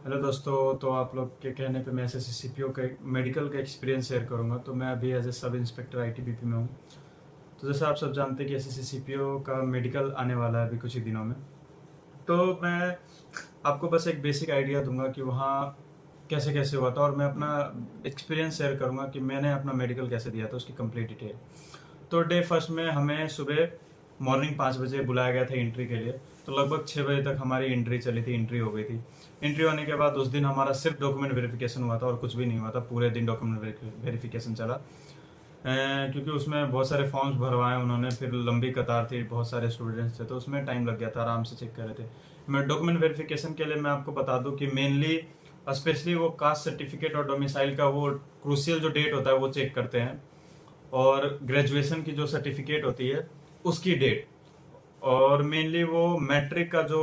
Hello दोस्तों। तो आप लोग के कहने पे मैं एस सी पी ओ का मेडिकल का एक्सपीरियंस शेयर करूंगा। तो मैं अभी as a sub inspector ITBP में हूँ। तो जैसा आप सब जानते हैं कि एस सी पी ओ का मेडिकल आने वाला है अभी कुछ ही दिनों में। तो मैं आपको बस एक बेसिक आइडिया दूंगा कि वहाँ कैसे कैसे हुआ था, और मैं अपना एक्सपीरियंस शेयर करूंगा कि मैंने अपना मेडिकल कैसे दिया था, उसकी कंप्लीट डिटेल। तो डे फर्स्ट में हमें सुबह मॉर्निंग 5 बजे बुलाया गया था एंट्री के लिए। तो लगभग 6 बजे तक हमारी एंट्री चली थी, एंट्री हो गई थी। एंट्री होने के बाद उस दिन हमारा सिर्फ डॉक्यूमेंट वेरिफिकेशन हुआ था और कुछ भी नहीं हुआ था। पूरे दिन डॉक्यूमेंट वेरिफिकेशन चला, क्योंकि उसमें बहुत सारे फॉर्म्स भरवाए उन्होंने, फिर लंबी कतार थी, बहुत सारे स्टूडेंट्स थे, तो उसमें टाइम लग गया था। आराम से चेक कर रहे थे। मैं डॉक्यूमेंट वेरिफिकेशन के लिए मैं आपको बता दूं कि मेनली स्पेशली वो कास्ट सर्टिफिकेट और डोमिसाइल का वो क्रूशियल जो डेट होता है वो चेक करते हैं, और ग्रेजुएशन की जो सर्टिफिकेट होती है उसकी डेट, और मेनली वो मैट्रिक का जो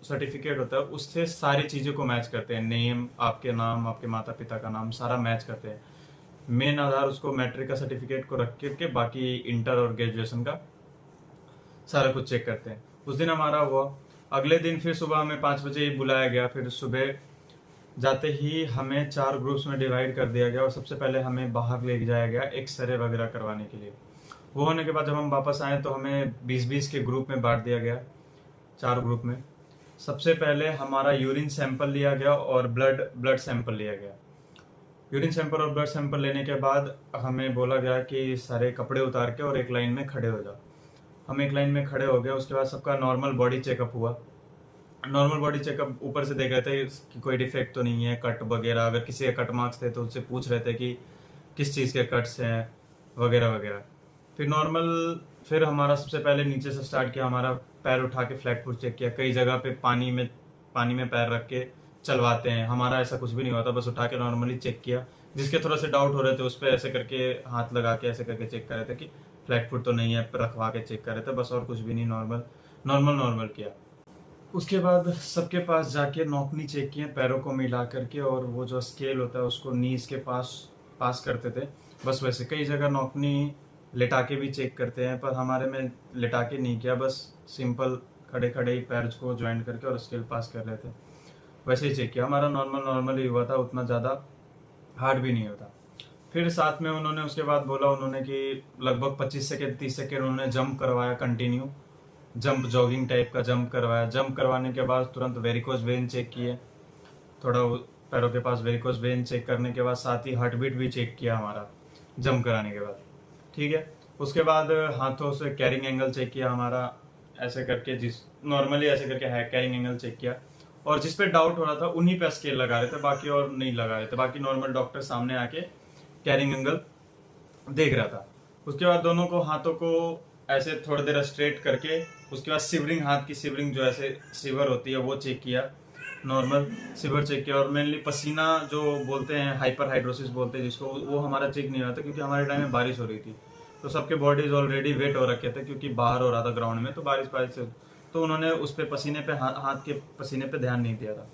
सर्टिफिकेट होता है उससे सारी चीज़ों को मैच करते हैं। नेम, आपके नाम, आपके माता पिता का नाम, सारा मैच करते हैं। मेन आधार उसको मैट्रिक का सर्टिफिकेट को रख के बाकी इंटर और ग्रेजुएशन का सारा कुछ चेक करते हैं। उस दिन हमारा हुआ। अगले दिन फिर सुबह हमें 5 बजे ही बुलाया गया। फिर सुबह जाते ही हमें 4 ग्रुप्स में डिवाइड कर दिया गया, और सबसे पहले हमें बाहर ले जाया गया एक्सरे वगैरह करवाने के लिए। वो होने के बाद जब हम वापस आए तो हमें 20-20 के ग्रुप में बांट दिया गया, 4 ग्रुप में। सबसे पहले हमारा यूरिन सैंपल लिया गया और ब्लड ब्लड सैंपल लिया गया। यूरिन सैंपल और ब्लड सैंपल लेने के बाद हमें बोला गया कि सारे कपड़े उतार के और एक लाइन में खड़े हो जाओ। हम एक लाइन में खड़े हो गए। उसके बाद सबका नॉर्मल बॉडी चेकअप हुआ। नॉर्मल बॉडी चेकअप ऊपर से देख रहे थे कि कोई डिफेक्ट तो नहीं है, कट वगैरह, अगर किसी के कट मार्क्स थे तो उससे पूछ रहे थे कि किस चीज़ के कट्स हैं वगैरह वगैरह। फिर नॉर्मल, फिर हमारा सबसे पहले नीचे से स्टार्ट किया। हमारा पैर उठा के फ्लैट फुट चेक किया। कई जगह पे पानी में पैर रख के चलवाते हैं, हमारा ऐसा कुछ भी नहीं होता, बस उठा के नॉर्मली चेक किया। जिसके थोड़ा से डाउट हो रहे थे उस पर ऐसे करके हाथ लगा के ऐसे करके चेक कर रहे थे कि फ्लैट फुट तो नहीं है, रखवा के चेक कर रहे थे बस, और कुछ भी नहीं। नॉर्मल नॉर्मल नॉर्मल किया। उसके बाद सबके पास जाके नौकनी चेक किए पैरों को मिला करके, और वो जो स्केल होता है उसको नीज के पास पास करते थे। बस वैसे कई जगह नौकनी लेटा के भी चेक करते हैं, पर हमारे में लेटा के नहीं किया, बस सिंपल खड़े खड़े ही पैर को ज्वाइन करके और स्केल पास कर रहे थे। वैसे ही चेक किया। हमारा नॉर्मल नॉर्मल ही हुआ था, उतना ज़्यादा हार्ड भी नहीं होता। फिर साथ में उन्होंने उसके बाद बोला उन्होंने कि लगभग 25 सेकेंड 30 सेकेंड उन्होंने जंप करवाया कंटिन्यू। जंप, जॉगिंग टाइप का जंप करवाया। जंप करवाने के बाद तुरंत वेरिकोज वेन चेक किए। थोड़ा पैरों के पास वेरिकोज वेन चेक करने के बाद साथ ही हार्ट बीट भी चेक किया हमारा जंप कराने के बाद। ठीक है। उसके बाद हाथों से कैरिंग एंगल चेक किया हमारा, ऐसे करके, जिस नॉर्मली ऐसे करके है कैरिंग एंगल चेक किया। और जिस पे डाउट हो रहा था उन्हीं पे स्केल लगा रहे थे, बाकी और नहीं लगा रहे थे। बाकी नॉर्मल डॉक्टर सामने आके कैरिंग एंगल देख रहा था। उसके बाद दोनों को हाथों को ऐसे थोड़ी देर स्ट्रेट करके, उसके बाद शिवरिंग, हाथ की शिवरिंग जो ऐसे शिवर होती है वो चेक किया। नॉर्मल शिवर चेक किया। और मेनली पसीना जो बोलते हैं, हाइपर हाइड्रोसिस बोलते हैं जिसको, वो हमारा चेक नहीं हुआ था क्योंकि हमारे टाइम में बारिश हो रही थी। तो सबके बॉडीज ऑलरेडी वेट हो रखे थे क्योंकि बाहर हो रहा था ग्राउंड में, तो बारिश बारिश से, तो उन्होंने उस पर पसीने पे हाथ के पसीने पे ध्यान नहीं दिया था।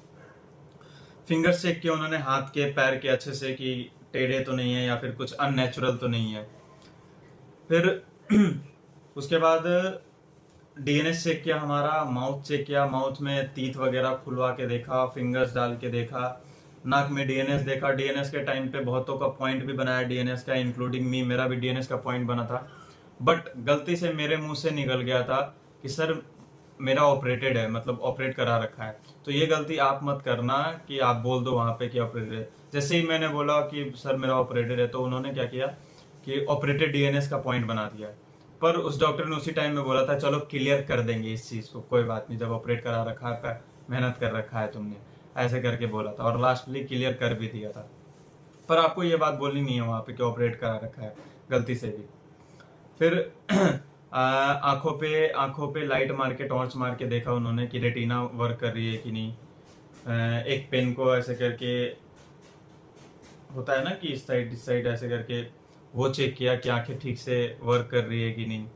फिंगर्स चेक किया उन्होंने हाथ के पैर के अच्छे से कि टेढ़े तो नहीं है या फिर कुछ अननेचुरल तो नहीं है। फिर उसके बाद डीएनएस चेक किया हमारा, माउथ चेक किया, माउथ में टीथ वगैरह खुलवा के देखा, फिंगर्स डाल के देखा, नाक में डीएनएस देखा। डीएनएस के टाइम पे बहुतों का पॉइंट भी बनाया डीएनएस का, इंक्लूडिंग मी, मेरा भी डीएनएस का पॉइंट बना था। बट गलती से मेरे मुंह से निकल गया था कि सर मेरा ऑपरेटेड है, मतलब ऑपरेट करा रखा है। तो ये गलती आप मत करना कि आप बोल दो वहां पे कि ऑपरेटेड है। जैसे ही मैंने बोला कि सर मेरा ऑपरेटेड है, तो उन्होंने क्या किया कि ऑपरेटेड डीएनएस का पॉइंट बना दिया। पर उस डॉक्टर ने उसी टाइम में बोला था चलो क्लियर कर देंगे इस चीज को, कोई बात नहीं, जब ऑपरेट करा रखा है, मेहनत कर रखा है तुमने, ऐसे करके बोला था। और लास्टली क्लियर कर भी दिया था। पर आपको ये बात बोलनी नहीं है वहां पे कि ऑपरेट करा रखा है, गलती से भी। फिर आंखों पे लाइट मार के, टॉर्च मार के देखा उन्होंने कि रेटिना वर्क कर रही है कि नहीं। एक पेन को ऐसे करके, होता है ना कि इस साइड ऐसे करके, वो चेक किया कि आंखें ठीक से वर्क कर रही है कि नहीं।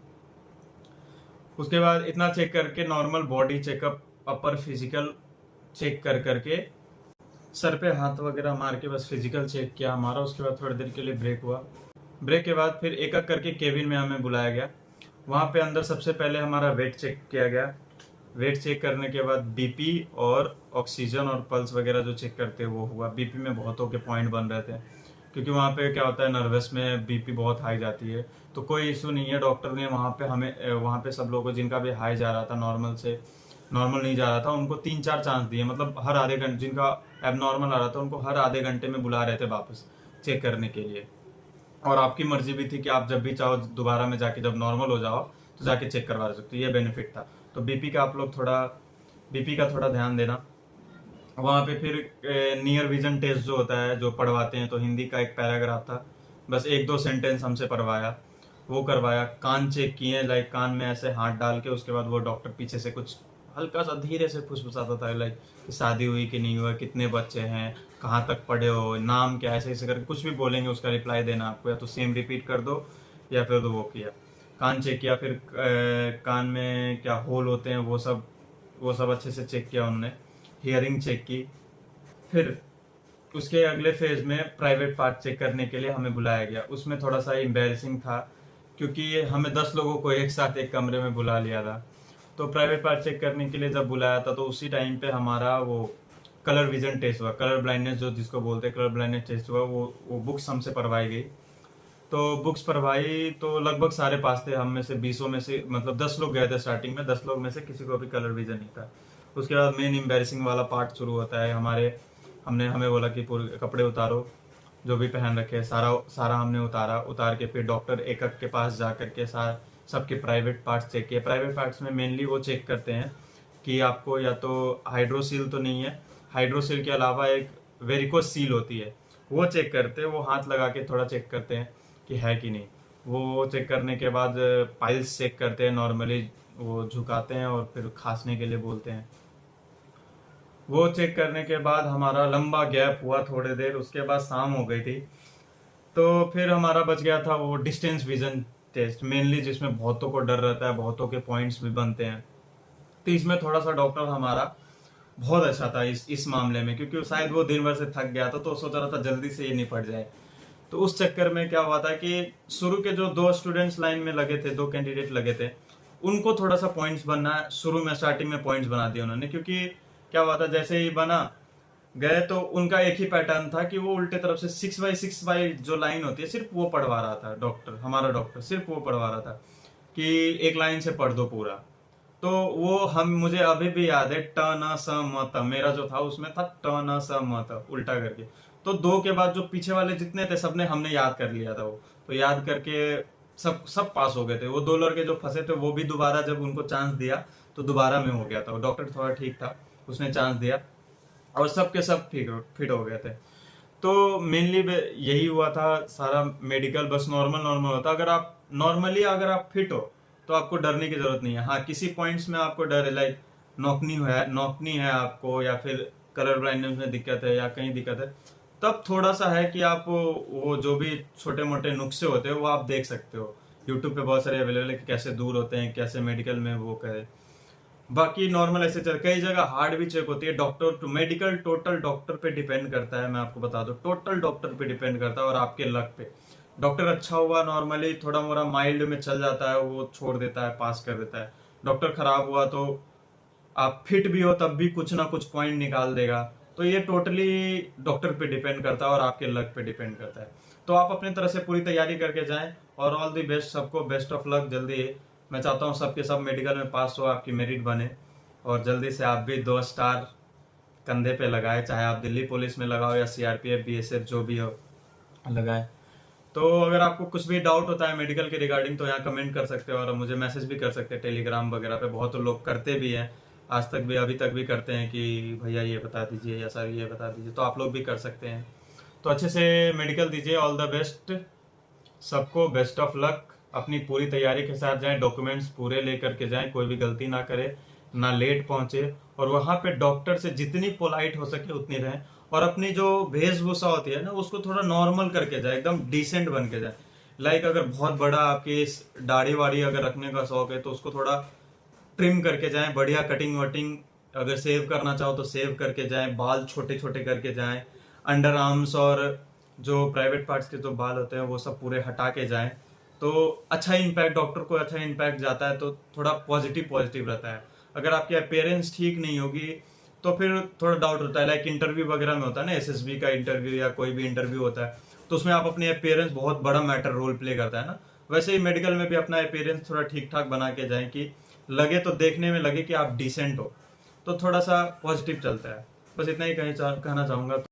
उसके बाद इतना चेक करके नॉर्मल बॉडी चेकअप, अपर फिजिकल चेक कर करके, सर पे हाथ वगैरह मार के बस फिजिकल चेक किया हमारा। उसके बाद थोड़ी देर के लिए ब्रेक हुआ। ब्रेक के बाद फिर एक एक करके केबिन में हमें बुलाया गया। वहाँ पे अंदर सबसे पहले हमारा वेट चेक किया गया। वेट चेक करने के बाद बीपी और ऑक्सीजन और पल्स वगैरह जो चेक करते हैं वो हुआ। बीपी में बहुतों के पॉइंट बन रहे थे, क्योंकि वहाँ पे क्या होता है, नर्वस में बीपी बहुत हाई जाती है। तो कोई इशू नहीं है, डॉक्टर ने वहाँ पे हमें वहाँ पे सब लोगों को जिनका भी हाई जा रहा था, नॉर्मल नहीं जा रहा था, उनको 3-4 चांस दिए। मतलब हर आधे घंटे, जिनका एबनॉर्मल आ रहा था उनको हर आधे घंटे में बुला रहे थे वापस चेक करने के लिए। और आपकी मर्जी भी थी कि आप जब भी चाहो दोबारा में जाके, जब नॉर्मल हो जाओ तो जाके चेक करवा सकते हो। ये बेनिफिट था। तो बीपी का थोड़ा ध्यान देना। वहाँ पे फिर नियर विजन टेस्ट जो होता है, जो पढ़वाते हैं, तो हिंदी का एक पैराग्राफ था, बस 1-2 सेंटेंस हमसे पढ़वाया, वो करवाया। कान चेक किए, लाइक कान में ऐसे हाथ डाल के, उसके बाद वो डॉक्टर पीछे से कुछ हल्का सा धीरे से फुसफुसाता था, लाइक शादी हुई कि नहीं हुआ, कितने बच्चे हैं, कहाँ तक पढ़े हो, नाम क्या, ऐसे ऐसे करके कुछ भी बोलेंगे उसका रिप्लाई देना आपको, या तो सेम रिपीट कर दो या फिर तो वो किया। कान चेक किया, फिर कान में क्या होल होते हैं वो सब अच्छे से चेक किया उन्होंने। हियरिंग चेक की। फिर उसके अगले फेज में प्राइवेट पार्ट चेक करने के लिए हमें बुलाया गया। उसमें थोड़ा सा एम्बेरसिंग था, क्योंकि हमें 10 लोगों को एक साथ एक कमरे में बुला लिया था। तो प्राइवेट पार्ट चेक करने के लिए जब बुलाया था, तो उसी टाइम पे हमारा वो कलर विजन टेस्ट हुआ, कलर ब्लाइंडनेस जो जिसको बोलते हैं, कलर ब्लाइंडनेस टेस्ट हुआ। वो बुक्स हमसे पढ़वाई गई। तो बुक्स पढ़वाई तो लगभग सारे पास थे। हम में से 20 में से, मतलब 10 लोग गए थे स्टार्टिंग में, 10 लोग में से किसी को भी कलर विजन नहीं था। उसके बाद मेन एम्बेरसिंग वाला पार्ट शुरू होता है। हमें बोला कि पूरे कपड़े उतारो, जो भी पहन रखे, सारा हमने उतार के फिर डॉक्टर एक के पास जा करके सबके प्राइवेट पार्ट्स चेक किए। प्राइवेट पार्ट्स में मेनली वो चेक करते हैं कि आपको या तो हाइड्रोसील तो नहीं है, हाइड्रोसील के अलावा एक वेरिकोस सील होती है, वो चेक करते हैं। वो हाथ लगा के थोड़ा चेक करते हैं कि है कि नहीं। वो चेक करने के बाद पाइल्स चेक करते हैं, नॉर्मली वो झुकाते हैं और फिर खांसने के लिए बोलते हैं। वो चेक करने के बाद हमारा लंबा गैप हुआ थोड़ी देर, उसके बाद शाम हो गई थी। तो फिर हमारा बच गया था वो डिस्टेंस विजन टेस्ट, मेनली जिसमें बहुतों को डर रहता है, बहुतों के पॉइंट्स भी बनते हैं। तो इसमें थोड़ा सा डॉक्टर हमारा बहुत अच्छा था इस मामले में, क्योंकि शायद वो दिन भर से थक गया था, तो सोच रहा था जल्दी से ये निपट जाए। तो उस चक्कर में क्या हुआ था कि शुरू के जो 2 स्टूडेंट्स लाइन में लगे थे, 2 कैंडिडेट लगे थे, उनको थोड़ा सा पॉइंट्स बनना शुरू में, स्टार्टिंग में पॉइंट्स बना दिए उन्होंने। क्योंकि क्या हुआ था, जैसे ही बना गए तो उनका एक ही पैटर्न था कि वो उल्टे तरफ से 6x6 जो लाइन होती है, सिर्फ वो पढ़वा रहा था डॉक्टर, हमारा डॉक्टर सिर्फ वो पढ़वा रहा था कि एक लाइन से पढ़ दो पूरा। तो वो मुझे अभी भी याद है, ट न स म त, मेरा जो था उसमें था ट न स म त उल्टा करके। तो 2 के बाद जो पीछे वाले जितने थे सबने हमने याद कर लिया था। वो तो याद करके सब पास हो गए थे। वो 2 लड़के जो फंसे थे वो भी दोबारा जब उनको चांस दिया तो दोबारा में हो गया था। वो डॉक्टर थोड़ा ठीक था, उसने चांस दिया और सबके सब फिट हो गए थे। तो मेनली यही हुआ था सारा मेडिकल। बस नॉर्मल होता। अगर आप फिट हो तो आपको डरने की जरूरत नहीं है। हाँ, किसी पॉइंट्स में आपको डर है, लाइक नॉकनी है आपको, या फिर कलर ब्लाइंडनेस में दिक्कत है, या कहीं दिक्कत है, तब थोड़ा सा है कि आप वो जो भी छोटे मोटे नुस्खे होते हैं वो आप देख सकते हो। यूट्यूब पे बहुत सारे अवेलेबल है कि कैसे दूर होते हैं, कैसे मेडिकल में वो करे। बाकी नॉर्मल ऐसे चल, कई जगह हार्ड भी चेक होती है। Doctor to medical total doctor पे डिपेंड करता है। मैं आपको बता दूं, टोटल डॉक्टर पे डिपेंड करता है और आपके लक पे। डॉक्टर अच्छा हुआ, नॉर्मली थोड़ा मोड़ा माइल्ड में चल जाता है, वो छोड़ देता है, पास कर देता है। डॉक्टर खराब हुआ तो आप फिट भी हो तब भी कुछ ना कुछ पॉइंट निकाल देगा। तो ये टोटली डॉक्टर पे डिपेंड करता है और आपके लक पे डिपेंड करता है। तो आप अपनी तरह से पूरी तैयारी करके जाएं और ऑल दी बेस्ट। सबको बेस्ट ऑफ लक। जल्दी मैं चाहता हूँ सबके सब मेडिकल में पास हो, आपकी मेरिट बने और जल्दी से आप भी 2 स्टार कंधे पे लगाए, चाहे आप दिल्ली पुलिस में लगाओ या सीआरपीएफ बीएसएफ जो भी हो लगाए। तो अगर आपको कुछ भी डाउट होता है मेडिकल के रिगार्डिंग तो यहाँ कमेंट कर सकते हो और मुझे मैसेज भी कर सकते हैं टेलीग्राम वगैरह पे। बहुत लोग करते भी हैं, आज तक भी, अभी तक भी करते हैं कि भैया ये बता दीजिए या सर ये बता दीजिए। तो आप लोग भी कर सकते हैं। तो अच्छे से मेडिकल दीजिए। ऑल द बेस्ट सबको, बेस्ट ऑफ लक। अपनी पूरी तैयारी के साथ जाएं, डॉक्यूमेंट्स पूरे लेकर के जाएं, कोई भी गलती ना करे, ना लेट पहुंचे। और वहां पे डॉक्टर से जितनी पोलाइट हो सके उतनी रहें। और अपनी जो वेशभूषा होती है ना उसको थोड़ा नॉर्मल करके जाए, एकदम डिसेंट बन के जाए। लाइक अगर बहुत बड़ा आपकी दाढ़ी वाड़ी अगर रखने का शौक है तो उसको थोड़ा ट्रिम करके जाएं, बढ़िया कटिंग वटिंग। अगर सेव करना चाहो तो सेव करके जाएं, बाल छोटे छोटे करके जाएं, अंडर आर्म्स और जो प्राइवेट पार्ट्स के जो बाल होते हैं वो सब पूरे हटा के जाएं। तो अच्छा इम्पैक्ट, डॉक्टर को अच्छा इम्पैक्ट जाता है, तो थोड़ा पॉजिटिव रहता है। अगर आपकी अपेयरेंस ठीक नहीं होगी तो फिर थोड़ा डाउट होता है। लाइक इंटरव्यू वगैरह में होता है ना, एसएसबी का इंटरव्यू या कोई भी इंटरव्यू होता है, तो उसमें आप अपनी अपेयरेंस बहुत बड़ा मैटर रोल प्ले करता है ना। वैसे ही मेडिकल में भी अपना अपेयरेंस थोड़ा ठीक ठाक बना के जाए कि लगे तो देखने में लगे कि आप डिसेंट हो, तो थोड़ा सा पॉजिटिव चलता है। बस इतना ही कहना चाहूंगा।